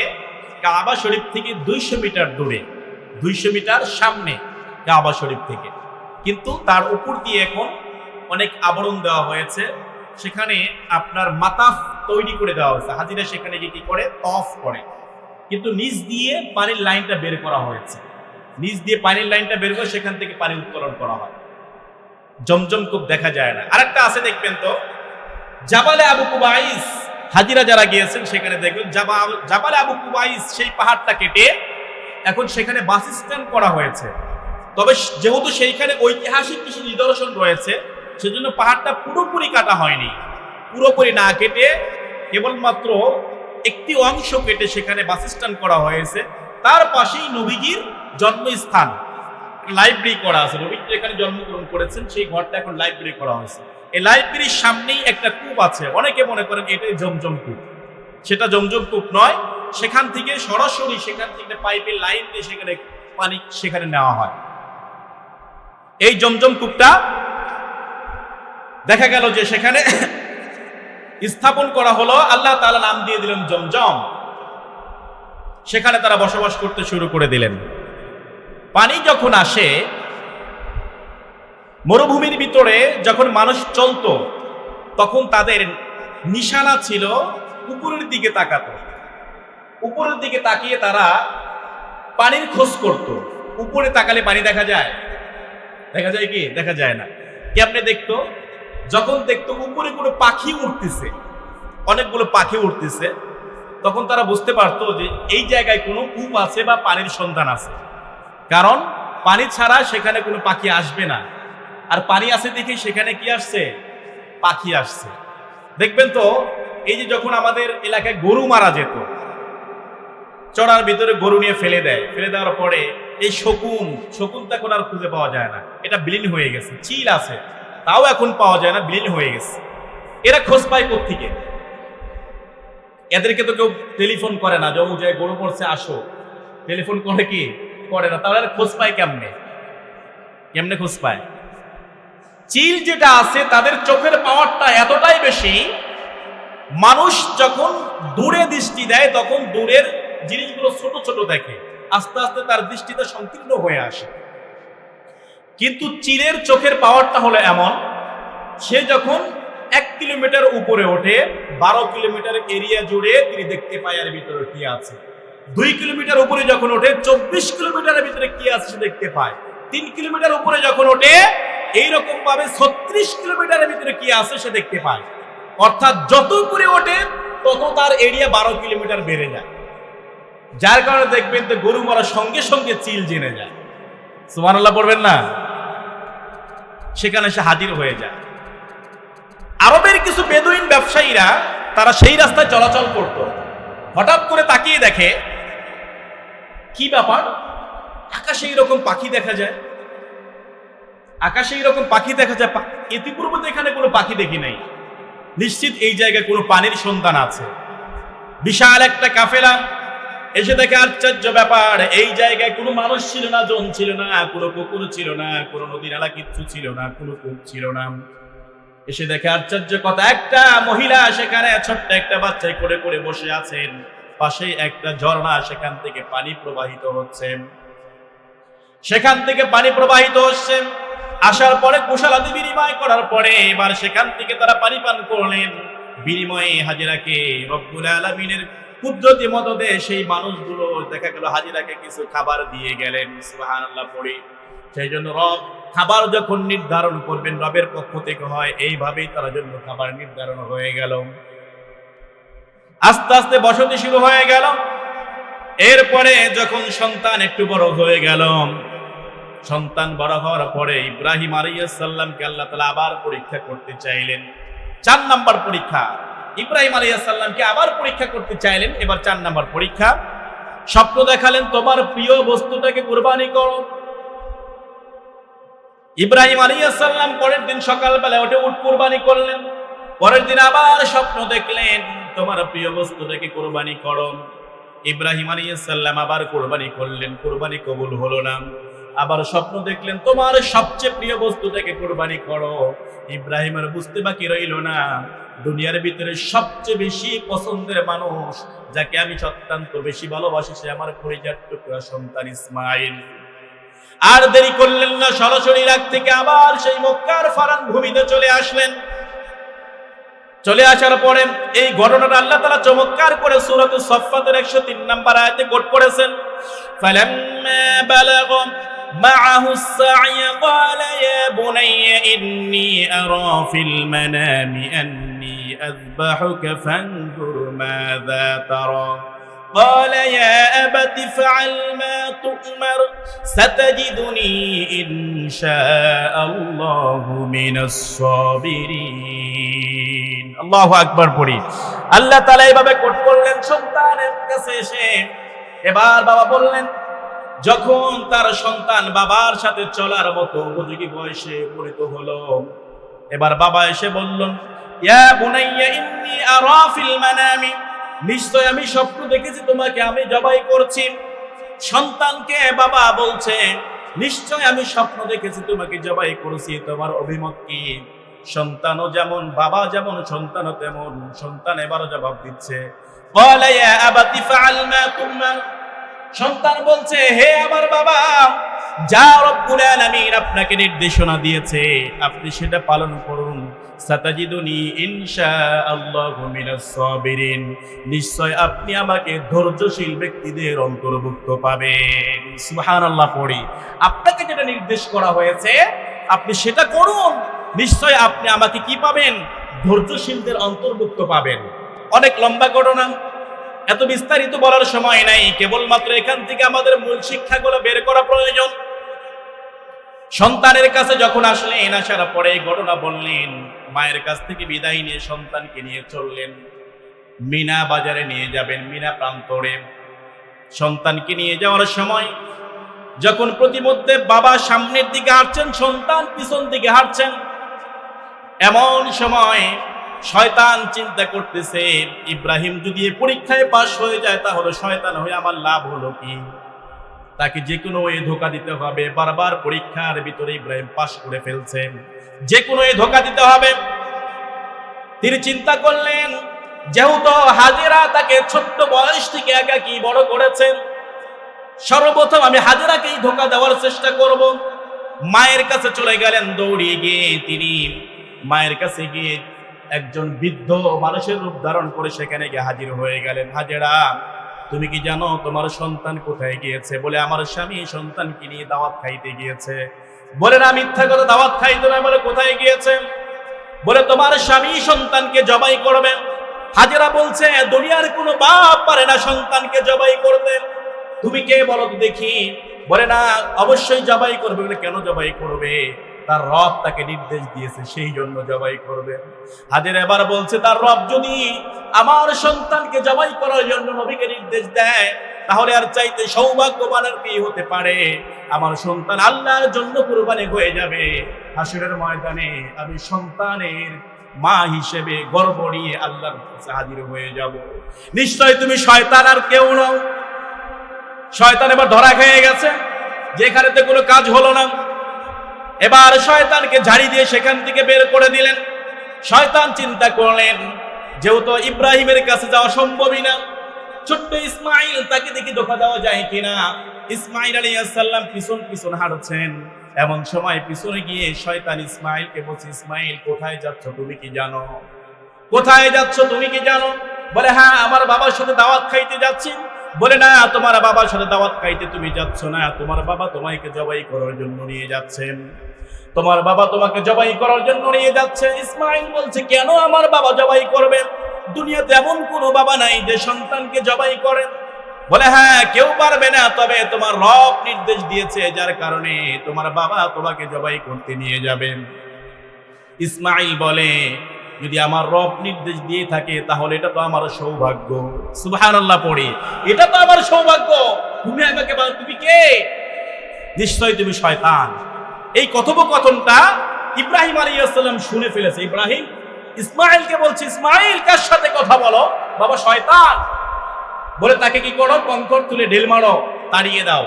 [SPEAKER 1] কাবা শরীফ থেকে 200 মিটার দূরে, 200 মিটার সামনে কাবা শরীফ থেকে, কিন্তু তার উপর দিয়ে এখন অনেক আবরণ দেওয়া হয়েছে। সেখানে আপনার মাতাফ তৈরি করে দেওয়া হয়েছে। হাজিরা সেখানে গিয়ে কি করে? তফ করে। কিন্তু নিচ দিয়ে পানির লাইনটা বের করা হয়েছে, নিচ দিয়ে পানির লাইনটা বের করে সেখান থেকে পানি উত্তোলন করা হয়। জমজম কূপ দেখা যায় না। আরেকটা আছে, দেখবেন তো, জাবালে আবু কুবাইস। হাজিরা যারা গিয়েছেন সেখানে দেখবেন জাবালে আবু কুবাইস, সেই পাহাড়টা কেটে এখন সেখানে বাস স্ট্যান্ড করা হয়েছে। তবে যেহেতু সেইখানে ঐতিহাসিক কিছু নিদর্শন রয়েছে, সেজন্য পাহাড়টা পুরোপুরি কাটা হয়নি। পুরোপুরি না কেটে কেবলমাত্র একটি অংশ কেটে সেখানে বাস স্ট্যান্ড করা হয়েছে। তার পাশেই নবীজির জন্মস্থান, লাইব্রেরি করা আছে। নবীজি এখানে জন্মগ্রহণ করেছেন, সেই ঘরটা এখন লাইব্রেরি করা হয়েছে। এই লাইব্রেরির সামনেই একটা কূপ আছে, অনেকে মনে করেন এটাই জমজম কূপ। সেটা জমজম কূপ নয়, সেখান থেকে সরাসরি সেখান থেকে পাইপের লাইন দিয়ে সেখানে পানি সেখানে নেওয়া হয়। এই জমজম কূপটা দেখা গেল যে সেখানে স্থাপন করা হলো, আল্লাহ তাআলা নাম দিয়ে দিলেন জমজম। সেখানে তারা বসবাস করতে শুরু করে দিলেন। পানি যখন আসে মরুভূমির ভিতরে, যখন মানুষ চলতো তখন তাদের নিশানা ছিল উপরের দিকে তাকাতো। উপরের দিকে তাকিয়ে তারা পানির খোঁজ করত। উপরে তাকালে পানি দেখা যায়? দেখা যায় কি? দেখা যায় না। কেমনে দেখতো? যখন দেখতো উপরে কোনো পাখি উঠতেছে, অনেকগুলো পাখি উঠতেছে, তখন তারা বুঝতে পারতো যে এই জায়গায় কোনো কূপ আছে বা পানির সন্ধান আছে। কারণ পানি ছাড়া সেখানে কোনো পাখি আসবে না, আর পানি আছে দেখে সেখানে কি আসছে? পাখি আসছে। দেখবেন তো, এই যে যখন আমাদের এলাকায় গরু মারা যেত, চড়ার ভিতরে গরু নিয়ে ফেলে দেয়, ফেলে দেওয়ার পরে এই শকুন তো এখন আর খুঁজে পাওয়া যায় না, এটা বিলীন হয়ে গেছে। চিল আছে, তাও এখন পাওয়া যায় না, বিলীন হয়ে গেছে। এরা খোঁজ পায় কোত্থেকে? এদেরকে তো কেউ টেলিফোন করে না, যখন যায় গরু পড়ছে আসো, টেলিফোন করে কি করে না, তাহলে খোঁজ পায় কেমনে? কেমনে খোঁজ পায়? চিল যেটা আছে তাদের চোখের পাওয়ারটা এতটাই বেশি, মানুষ যখন দূরে দৃষ্টি দেয় তখন দূরের জিনিসগুলো ছোট ছোট দেখে, আস্তে আস্তে তার দৃষ্টিতে সংকীর্ণ হয়ে আসে। কিন্তু চিলের চোখের পাওয়ারটা হলো এমন, সে যখন 1 কিলোমিটার উপরে ওঠে 12 কিলোমিটার এরিয়া জুড়ে তিনি দেখতে পায় এর ভিতরে কি আছে। 2 কিলোমিটার উপরে যখন ওঠে 24 কিলোমিটারের ভিতরে কি আছে সে দেখতে পায়। 3 কিলোমিটার উপরে যখন ওঠে এইরকম ভাবে 36 কিলোমিটারের ভিতরে কি আছে সে দেখতে পায়। অর্থাৎ যত উপরে ওঠে তত তার এরিয়া 12 কিলোমিটার বেড়ে যায়। যার কারণে দেখবেন তো গরু মারার সঙ্গে সঙ্গে চিল জেনে যায়। সুবহানাল্লাহ পড়বেন না? সেখানে সে হাজির হয়ে যায়। আরবের কিছু বেদুইন ব্যবসায়ীরা তারা সেই রাস্তায় চলাচল করত, হঠাৎ করে তাকিয়ে দেখে কি ব্যাপার, আকাশে এইরকম পাখি দেখা যায়, আকাশে এইরকম পাখি দেখা যায়। ইতিপূর্বে তো এখানে কোনো পাখি দেখি নাই, নিশ্চিত এই জায়গায় কোনো পানির সন্তান আছে। বিশাল একটা কাফেলা এসে দেখে আশ্চর্য ব্যাপার, এই জায়গায় কোনো মানুষ ছিল না, জন ছিল না, কোনো পুকুর ছিল না, কোনো নদী নালা কিচ্ছু ছিল না, কোনো কূপ ছিল না। এসে দেখে আশ্চর্য কথা, একটা মহিলা সেখানে ছোট্ট একটা বাচ্চায় করে করে বসে আছেন, পাশে একটা ঝর্ণা, সেখান থেকে পানি প্রবাহিত হচ্ছে, সেখান থেকে পানি প্রবাহিত হচ্ছে। আসার পরে কুশলাদি বিনিময় করার পরে এবার সেখান থেকে তারা পানি পান করলেন। বিনিময়ে হাজিরাকে রব্বুল আলামিনের কুদরতি মদদে সেই মানুষগুলো দেখা গেল হাজিরাকে কিছু খাবার দিয়ে গেলেন। সুবহানাল্লাহ পড়ি। সেই জন্য রব খাবার যখন নির্ধারণ করবেন রবের পক্ষ থেকে হয়, এইভাবেই তার জন্য খাবার নির্ধারণ হয়ে গেল। আস্তে আস্তে বসতি শুরু হয়ে গেল। এরপরে যখন সন্তান একটু বড় হয়ে গেল, সন্তান বড় হওয়ার পরে ইব্রাহিম আলাইহিস সালামকে আল্লাহ তাআলা আবার পরীক্ষা করতে চাইলেন। 4 নাম্বার পরীক্ষা, ইব্রাহিম আলাইহিস সালামকে আবার পরীক্ষা করতে চাইলেন। এবার 4 নাম্বার পরীক্ষা, স্বপ্ন দেখালেন তোমার প্রিয় বস্তুটাকে কুরবানি করো। ইব্রাহিম আলাইহিস সালাম পরের দিন সকালবেলা উঠে উট কুরবানি করলেন। পরের দিন আবার স্বপ্ন দেখলেন তোমার প্রিয় বস্তুটাকে কুরবানি করো। ইব্রাহিম আলাইহিস সালাম আবার কুরবানি করলেন, কুরবানি কবুল হলো না। আবার স্বপ্ন দেখলেন তোমার সবচেয়ে প্রিয় বস্তুটাকে কুরবানি করো। ইব্রাহিমের বুঝতে বাকি রইল না, দুনিয়ার ভিতরে সবচেয়ে বেশি পছন্দের মানুষ, যাকে আমি অত্যন্ত বেশি ভালোবাসি, সে আমার কলিজার টুকরা সন্তান ইসমাইল। আর দেরি করলেন না, সরাসরি ইরাক থেকে আবার সেই মক্কার ফারান ভূমিতে চলে আসলেন। চলে আসার পরে এই ঘটনাটা আল্লাহ তাআলা চমৎকার করে সূরাতুস সাফফাতের 103 নম্বর আয়াতে কোট করেছেন। ফালাম্মা বালাগা মাআহু السعي قال يا بني إني أرى في المنام أني أذبحك فانظر ماذا ترى قال يا أبت افعل ما تؤمر ستجدني إن شاء الله من الصابرين। আল্লাহু আকবার পড়ি। আল্লাহ তাআলা এইভাবে কোট করলেন সন্তানের কাছে এসে। এবার বাবা বললেন, যখন তার সন্তান বাবার সাথে চলার মতো উপযোগী বয়সে পরিণত হলো, এবার বাবা এসে বললেন, ইয়া বুনাইয়া ইন্নী আরা ফিল মানামি, নিশ্চয় আমি স্বপ্ন দেখেছি তোমাকে আমি জবাই করছি। সন্তানকে বাবা বলছে, নিশ্চয় আমি স্বপ্ন দেখেছি তোমাকে জবাই করছি, তোমার অভিমত কি? সন্তানও যেমন বাবা যেমন সন্তানও তেমন। সন্তান এবারও জবাব দিচ্ছে, ক্বালা ইয়া আবাতি ফাআল মা তুমার। সন্তান বলছে, হে আমার বাবা, যা রব্বুল আলামিন আপনাকে নির্দেশনা দিয়েছে আপনি সেটা পালন করুন। সাতাজিদুনি ইনশাআল্লাহু মিনাস সাবিরিন, নিশ্চয় আপনি আমাকে ধৈর্যশীল ব্যক্তিদের অন্তর্ভুক্ত পাবেন। সুবহানাল্লাহ পড়ি। আপনাকে যেটা নির্দেশ করা হয়েছে আপনি সেটা করুন, নিশ্চয় আপনি আমাকে কি পাবেন? ধৈর্যশীলদের অন্তর্ভুক্ত পাবেন। অনেক লম্বা ঘটনা, এত বিস্তারিত বলার সময় নাই, কেবলমাত্র এখান থেকে আমাদের মূল শিক্ষাগুলো বের করা প্রয়োজন। সন্তানের কাছে যখন আসলেন, আসার পরে ঘটনা বললেন, মায়ের কাছ থেকে বিদায় নিয়ে সন্তানকে নিয়ে চললেন মিনা বাজারে নিয়ে যাবেন, মিনা প্রান্তরে। সন্তানকে নিয়ে যাওয়ার সময় যখন প্রতিমধ্যে বাবা সামনের দিকে হাঁটছেন, সন্তান পিছন দিকে হাঁটছেন, এমন সময় শয়তান চিন্তা করতেছে ইব্রাহিম যদি এই পরীক্ষায় পাশ হয়ে যায় তাহলে শয়তান হয়ে আমার লাভ হলো কি? তাকে যে কোনো এই ধোঁকা দিতে হবে। বারবার পরীক্ষার ভিতরে ইব্রাহিম পাশ করে ফেলছেন, যে কোনো এই ধোঁকা দিতে হবে। তিনি চিন্তা করলেন যেহেতু হাজেরা তাকে ছোট্ট বয়স থেকে একাকী বড় করেছেন, সর্বপ্রথম আমি হাজেরাকেই ধোঁকা দেওয়ার চেষ্টা করব। মায়ের কাছে চলে গেলেন, দৌড়িয়ে গিয়ে তিনি মায়ের কাছে গিয়ে একজন বৃদ্ধ মানুষের রূপ ধারণ করে সেখানে গিয়ে হাজির হয়ে গেলেন। হাজেরা, তুমি কি জানো তোমার সন্তান কোথায় গিয়েছে? বলে আমার স্বামী সন্তানকে নিয়ে দাওয়াত খাইতে গিয়েছে। বলে না, মিথ্যা কথা, দাওয়াত খাইতে না। বলে কোথায় গিয়েছে? বলে তোমার স্বামী সন্তানকে জবাই করবে। হাজেরা বলছে দুনিয়ার কোনো বাপ পারে না সন্তানকে জবাই করতে, তুমি কে বলো তো দেখি? বলে না, অবশ্যই জবাই করবে। বলে কেন জবাই করবে? তার রব তাকে নির্দেশ দিয়েছে, সেই জন্য জবাই করবে। হাজেরা এবার বলছে তার রব যদি আমার সন্তানকে জবাই করার জন্য নবীকে নির্দেশ দেয় তাহলে আর চাইতে সৌভাগ্যবান আর কি হতে পারে? আমার সন্তান আল্লাহর জন্য কুরবানি হয়ে যাবে। হাসরের ময়দানে আমি সন্তানের মা হিসেবে গর্ব নিয়ে আল্লাহর কাছে হাজির হয়ে যাব। নিশ্চয় তুমি শয়তান আর কেউ নও। শয়তান এবার ধরা খেয়ে গেছে, যেখানেতে কোনো কাজ হলো না। এবার শয়তানকে ঝাড়ি দিয়ে সেখান থেকে বের করে দিলেন। শয়তান চিন্তা করলেন যেহেতু ইব্রাহিমের কাছে যাওয়া সম্ভবই না, ছোট্ট ইসমাইল তাকে দেখি ধোঁকা দেওয়া যায় কিনা। ইসমাইল আলাইহিস সালাম পিছন পিছন হাঁটছেন। এমন সময় পিছনে গিয়ে শয়তান ইসমাইলকে বলছে, ইসমাইল কোথায় যাচ্ছ তুমি কি জানো? কোথায় যাচ্ছ তুমি কি জানো? বলে হ্যাঁ, আমার বাবার সাথে দাওয়াত খাইতে যাচ্ছি। বলে না, তোমার বাবার সাথে দাওয়াত খাইতে তুমি যাচ্ছ না, তোমার বাবা তোমাকে জবাই করার জন্য নিয়ে যাচ্ছেন। তোমার বাবা তোমাকে জবাই করার জন্য নিয়ে যাচ্ছে। ইসমাইল বলছে কেন আমার বাবা জবাই করবে? দুনিয়াতে এমন কোনো বাবা নাই যে সন্তানকে জবাই করে। বলে হ্যাঁ, কেউ পারবে না, তবে তোমার রব নির্দেশ দিয়েছে, যার কারণে তোমার বাবা তোমাকে জবাই করতে নিয়ে যাবেন। ইসমাইল বলে যদি আমার রব নির্দেশ দিয়ে থাকে তাহলে এটা তো আমার সৌভাগ্য। সুবহানাল্লাহ পড়ি, এটা তো আমার সৌভাগ্য। তুমি আমাকে বল তুমি কে? নিশ্চয় তুমি শয়তান। এই কথোপকথনটা ইব্রাহিম আলাইহিস সালাম শুনে ফেলেছে। ইব্রাহিম ইসমাইলকে বলছে, ইসমাইল কার সাথে কথা বলো? বাবা শয়তান। বলে তাকে কি করো? কঙ্কর তুলে ঢিল মারো, তাড়িয়ে দাও।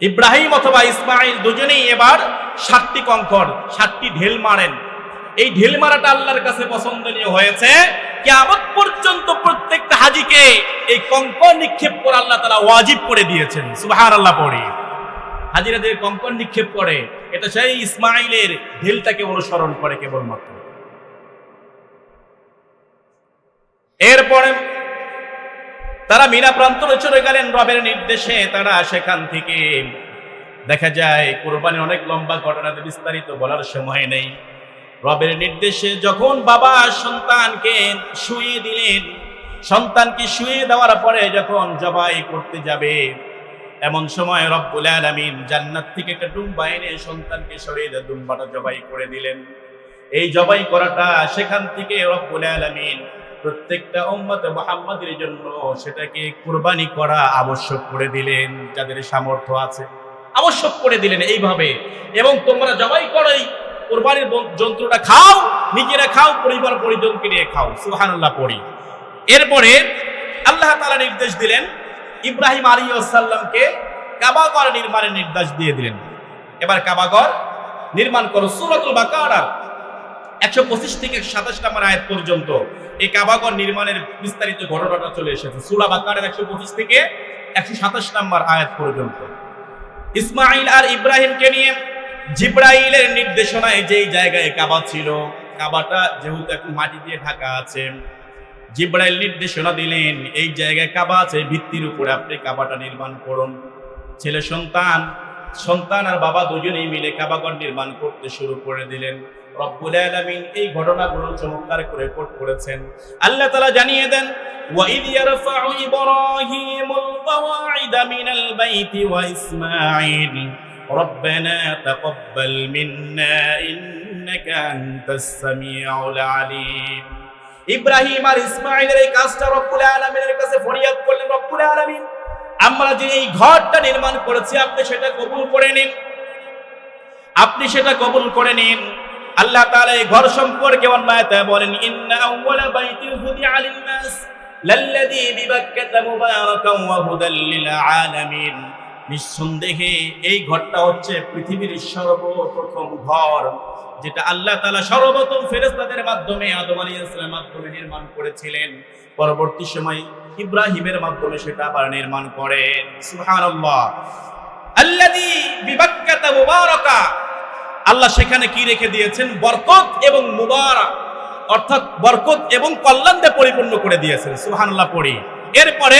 [SPEAKER 1] ইব্রাহিম অথবা ইসমাইল দুজনেই এবার 7টি কঙ্কর 7টি ঢিল মারেন। এই ঢিল মারাটা আল্লাহর কাছে পছন্দনীয় হয়েছে। কিয়ামত পর্যন্ত প্রত্যেকটা হাজীকে এই কঙ্কর নিক্ষেপ করে আল্লাহ তাআলা ওয়াজিব করে দিয়েছেন। সুবহানাল্লাহ পড়ি। হাজীরা যে কঙ্কর নিক্ষেপ করে এটা সেই ইসমাইলের ঢিলটাকে অনুসরণ করে কেবলমাত্র। এরপরে তারা মিনা প্রান্তরে চলে গেলেন রবের নির্দেশে। তারা সেখান থেকে দেখা যায় কুরবানির অনেক লম্বা ঘটনাতে বিস্তারিত বলার সময় নেই। রবের নির্দেশে যখন বাবা সন্তানকে শুইয়ে দিলেন, সন্তানকে শুইয়ে দেওয়ার পরে যখন জবাই করতে যাবে এমন সময় রব্বুল আলামিন জান্নাত থেকে একটা দুম্বা এনে সন্তানকে সরিয়ে দিয়ে দুম্বাটা জবাই করে দিলেন। এই জবাই করাটা সেখান থেকে রব্বুল আলামিন প্রত্যেকটা উম্মতে মুহাম্মাদের জন্য সেটাকে কুরবানি করা আবশ্যক করে দিলেন। যাদের সামর্থ্য আছে আবশ্যক করে দিলেন এইভাবে। এবং তোমরা জবাই করোই, কুরবানির যন্ত্রটা খাও, নিজেরা খাও, পরিবার পরিজনকে নিয়ে খাও। সুবহানাল্লাহ পড়ি। এরপরে আল্লাহ তাআলা নির্দেশ দিলেন ইব্রাহিম আলাইহিস সালামকে কাবাঘর নির্মাণের নির্দেশ দিয়ে দিলেন। এবার কাবাঘর নির্মাণ করো। সূরাতুল বাকারার 125 থেকে 27 নম্বর আয়াত পর্যন্ত এই কাবাঘর নির্মাণের বিস্তারিত ঘটনাটা চলে এসেছে। সূরা বাকারার 125 থেকে 127 নম্বর আয়াত পর্যন্ত। ইসমাইল আর ইব্রাহিমকে নিয়ে জিব্রাইলের নির্দেশনায় যেই জায়গায় কাবা ছিল, কাবাটা যেহেতু এখন মাটি দিয়ে ঢাকা আছে, জিব্রাইল নির্দেশনা দিলেন এই জায়গায় কাবা আছে, ভিত্তির উপরে আপনি কাবাটা নির্মাণ করুন। ছেলে সন্তান আর বাবা দুজনেই মিলে কাবাঘর নির্মাণ করতে শুরু করে দিলেন। রব্বুল আলামিন এই ঘটনাগুলো চমৎকার করে কোট করেছেন। আল্লাহ তাআলা জানিয়ে দেন ওয়াইদ ইয়ারফাউ ইব্রাহিমুল কওয়াইদা মিনাল বাইতি ওয়া ইসমাঈল রব্বানা তাকাব্বাল মিন্না ইন্নাকা আনতাস সামিউল আলিম। ইব্রাহিম আর ইসমাঈলের এই কাজটা রব্বুল আলামিনের কাছে ফরিয়াদ করলেন, রব্বুল আলামিন আমরা যে এই ঘরটা নির্মাণ করেছি আপনি সেটা কবুল করে নিন, আপনি সেটা কবুল করে নিন। আল্লাহ তাআলা এই ঘর সম্পর্কে অন্য আয়াতে বলেন, ইন্না আউওয়ালা বাইতিন ফুদিআ লিন-নাস লাল্লাযী বিবাক্কাতা মুবারাকান ওয়া হুদাল লিল আলামিন। নিঃসন্দেহে এই ঘরটা হচ্ছে পৃথিবীর সর্বপ্রথম ঘর, যেটা আল্লাহ তাআলা সর্বপ্রথম ফেরেশতাদের মাধ্যমে আদম আলাইহিস সালামের মাধ্যমে নির্মাণ করেছিলেন। পরবর্তী সময় ইব্রাহিমের মাধ্যমে সেটা আবার নির্মাণ করেন। সুবহানাল্লাহ। আল্লাযী বিবাক্কাতা মুবারাকা, আল্লাহ সেখানে কি রেখে দিয়েছেন? বরকত এবং মুবারাক, অর্থাৎ বরকত এবং কল্যাণ দিয়ে পরিপূর্ণ করে দিয়েছেন। সুবহানাল্লাহ পড়ি। এরপরে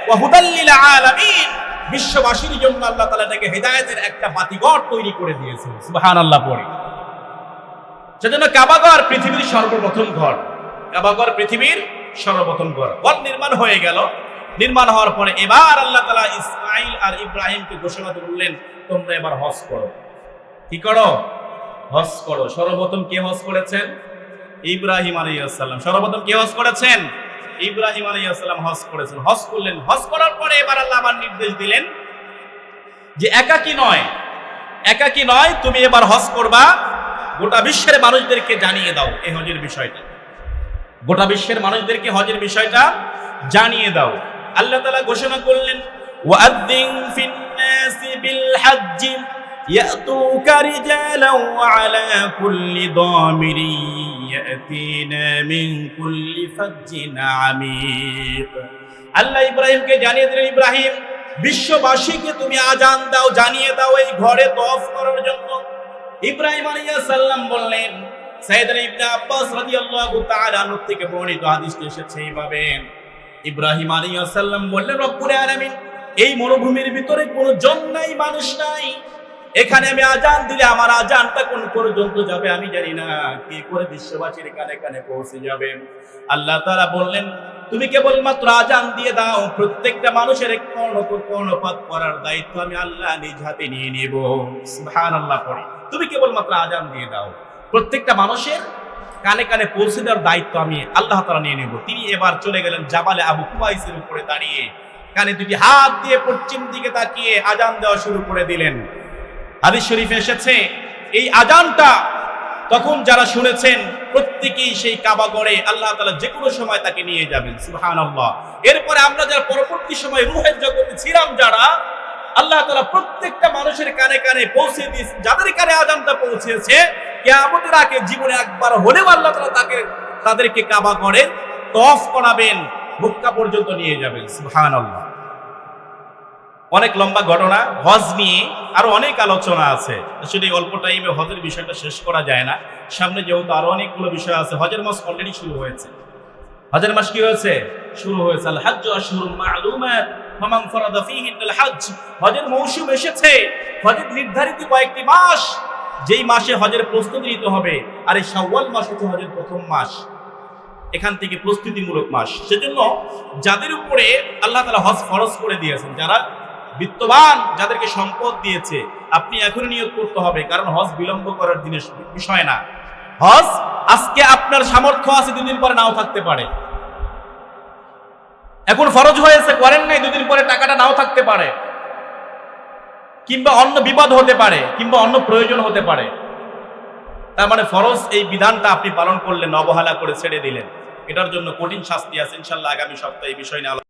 [SPEAKER 1] ওয়া হুদাল লিল আলামিন, বিশ্ববাসীর জন্য আল্লাহ তাআলা এটাকে হেদায়েতের একটা বাতিঘর তৈরি করে দিয়েছেন। সুবহানাল্লাহ পড়ি। সেজন্য কাবাঘর পৃথিবীর সর্বপ্রথম ঘর, কাবাঘর পৃথিবীর সর্বপ্রথম ঘর। ঘর নির্মাণ হয়ে গেল। নির্মাণ হওয়ার পরে এবার আল্লাহ তাআলা ইসমাঈল আর ইব্রাহিমকে ঘোষণা করলেন, তোমরা এবার হজ করো। কি করো? হজ করো। সর্বপ্রথম কে হজ করেছেন? ইব্রাহিম আলাইহিস সালাম। সর্বপ্রথম কে হজ করেছেন? ইব্রাহিম আলাইহিস সালাম হজ করেছেন। হজ করলেন। হজ করার পরে এবার আল্লাহ আবার নির্দেশ দিলেন যে একাকী নয়, তুমি এবার হজ করবা, গোটা বিশ্বের মানুষদেরকে জানিয়ে দাও এই হজের বিষয়টা। গোটা বিশ্বের মানুষদেরকে হজের বিষয়টা জানিয়ে দাও। আল্লাহ তাআলা ঘোষণা করলেন, ওয়াআযিন ফিন-নাসি বিল-হাজ্জি ইয়াতুকা রিজালান ওয়া আলা কুল্লি দামিরিন ইয়াতিনা মিন কুল্লি ফাজ্জিন আমিক। আল্লাহ ইব্রাহিমকে জানিয়ে দিলেন, ইব্রাহিম, বিশ্ববাসীকে তুমি আজান দাও, জানিয়ে দাও এই ঘরে তওয়াফ করার জন্য। ইব্রাহিম আলাইহিস সালাম বললেন, সাইয়েদনা ইবনে আব্বাস রাদিয়াল্লাহু তাআলা আনহু থেকে বর্ণিত হাদিসে এসেছে এইভাবে, ইব্রাহিম আলাইহিস সালাম বললেন, রব্বুল আলামিন, এই মরুভূমির ভিতরে কোনো জন নাই, মানুষ নাই, এখানে আমি আজান দিলে আমার আজানটা কোন পর্যন্ত যাবে আমি জানি না, কি করে বিশ্ববাসীর কানে কানে পৌঁছে যাবে। আল্লাহ তাআলা বললেন, তুমি কেবলমাত্র আজান দিয়ে দাও, প্রত্যেকটা মানুষের কর্ণপাত করার দায়িত্ব আমি আল্লাহ নিজ হাতে নিয়ে নেব। সুবহানাল্লাহ পড়ি। তুমি কেবলমাত্র আজান দিয়ে দাও, প্রত্যেকটা মানুষের কানে কানে পৌঁছে দেওয়ার দায়িত্ব আমি আল্লাহ তাআলা নিয়ে নেব। তিনি এবার চলে গেলেন জাবালে আবু কুবাইসের উপরে দাঁড়িয়ে, কানে দুটি হাত দিয়ে পশ্চিম দিকে তাকিয়ে আজান দেওয়া শুরু করে দিলেন। হাদিস শরীফে এসেছে, এই আজানটা তখন যারা শুনেছেন প্রত্যেকেই সেই কাবাগরে আল্লাহ তাআলা যে কোনো সময় তাকে নিয়ে যাবেন। সুবহানাল্লাহ। এরপরে আমরা যারা পরবর্তী সময় রূহের জগতে ছিলাম, যারা আল্লাহ তাআলা প্রত্যেকটা মানুষের কানে কানে পৌঁছে দিয়েছেন, যাদের কানে আজানটা পৌঁছেছে, কিয়ামতের আগে জীবনে একবার হলেও আল্লাহ তাআলা তাদেরকে কাবাগরে তওয়াফ করাবেন, মক্কা পর্যন্ত নিয়ে যাবেন। সুবহানাল্লাহ। অনেক লম্বা ঘটনা, হজ নিয়ে আরো অনেক আলোচনা আছে। আসলে অল্প টাইমে হজের বিষয়টা শেষ করা যায় না। সামনে যেহেতু আরো অনেকগুলো বিষয় আছে। হজের মাস অলরেডি শুরু হয়েছে। হজের মাস কি হয়েছে? শুরু হয়েছে। আল হাজ্জু আশহুরুম মা'লুমাত ফামান ফারাদা ফীহিল হজ। হজের মৌসুম এসেছে। হজের নির্ধারিত কয়েকটি মাস, যেই মাসে হজের প্রস্তুতি নিতে হবে। আর এই শাওয়াল মাস হচ্ছে হজের প্রথম মাস, এখান থেকে প্রস্তুতিমূলক মাস। সেজন্য যাদের উপরে আল্লাহ তাআলা হজ ফরজ করে দিয়েছেন, যারা বিত্তবান, যাদেরকে সম্পদ দিয়েছে, আপনি এখনই নিয়ত করতে হবে, কারণ হজ বিলম্ব করার বিষয় না। হজ আজকে আপনার সামর্থ্য আছে, দুদিন পরে নাও থাকতে পারে। এখন ফরজ হয়েছে, করেন নাই, দুদিন পরে টাকাটা নাও থাকতে পারে, কিংবা অন্য বিপদ হতে পারে, কিংবা অন্য প্রয়োজন হতে পারে। তার মানে ফরজ এই বিধানটা আপনি পালন করলেন, অবহেলা করে ছেড়ে দিলেন, এটার জন্য কঠিন শাস্তি আছে। ইনশাআল্লাহ আগামী সপ্তাহে এই বিষয় নিয়ে